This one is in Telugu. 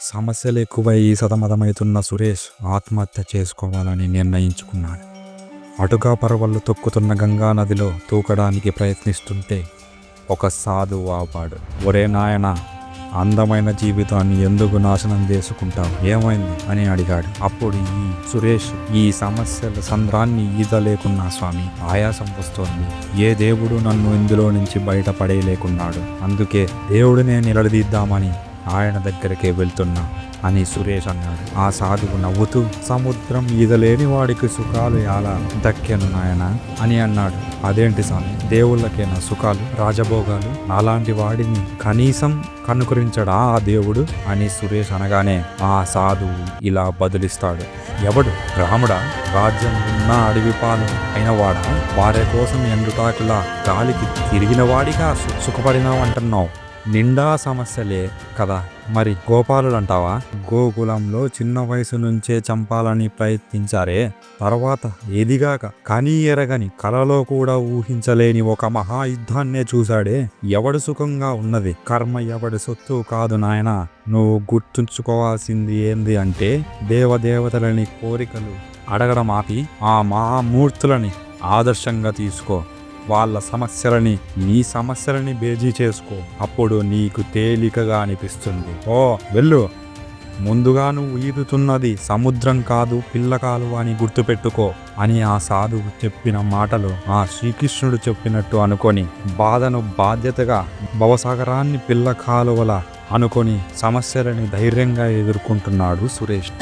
సమస్యలు ఎక్కువై సతమతమవుతున్న సురేష్ ఆత్మహత్య చేసుకోవాలని నిర్ణయించుకున్నాడు. అటుగా పరవళ్ళు తొక్కుతున్న గంగా నదిలో తూకడానికి ప్రయత్నిస్తుంటే ఒక సాధువు ఆపాడు. ఒరే నాయనా, అందమైన జీవితాన్ని ఎందుకు నాశనం చేసుకుంటావు, ఏమైంది అని అడిగాడు. అప్పుడు సురేష్, ఈ సమస్యల సంద్రాన్ని ఈదలేకున్నా స్వామి, ఆయాసం వస్తోంది. ఏ దేవుడు నన్ను ఇందులో నుంచి బయటపడేయలేకున్నాడు, అందుకే దేవుడినే నిలదీద్దామని ఆయన దగ్గరికే వెళ్తున్నా అని సురేష్ అన్నాడు. ఆ సాధువు నవ్వుతూ, సముద్రం ఈదలేని వాడికి సుఖాలు ఎలా దక్కెను నాయనా అని అన్నాడు. అదేంటి స్వామి, దేవుళ్ళకేనా సుఖాలు, రాజభోగాలు? నాలాంటి వాడిని కనీసం కనుకరించడా ఆ దేవుడు అని సురేష్ అనగానే ఆ సాధువు ఇలా బదులిస్తాడు. ఎవడు, రాముడా? రాజ్యం ఉన్న అడవి పాలు అయినవాడా? భార్య కోసం ఎండుటాకులా గాలికి తిరిగిన వాడిగా సుఖపడినావంటున్నావు. నిండా సమస్యలే కదా, మరి గోపాలుడు అంటావా? గోకులంలో చిన్న వయసు నుంచే చంపాలని ప్రయత్నించారే, తర్వాత ఏదిగాక కనీ ఎరగని కలలో కూడా ఊహించలేని ఒక మహాయుద్ధాన్నే చూశాడే. ఎవడు సుఖంగా ఉన్నది? కర్మ ఎవడి సొత్తు కాదు నాయనా. నువ్వు గుర్తుంచుకోవాల్సింది ఏంది అంటే, దేవదేవతలని కోరికలు అడగడం ఆపి ఆ మహామూర్తులని ఆదర్శంగా తీసుకో. వాళ్ళ సమస్యలని నీ సమస్యలని బేజీ చేసుకో. అప్పుడు నీకు తేలికగా అనిపిస్తుంది. ఓ వెళ్ళు, ముందుగా నువ్వు ఈదుతున్నది సముద్రం కాదు, పిల్లకాలు అని గుర్తుపెట్టుకో అని ఆ సాధువు చెప్పిన మాటలు ఆ శ్రీకృష్ణుడు చెప్పినట్టు అనుకొని బాధను బాధ్యతగా, భవసాగరాన్ని పిల్ల కాలువల అనుకొని సమస్యలని ధైర్యంగా ఎదుర్కొంటున్నాడు సురేష్.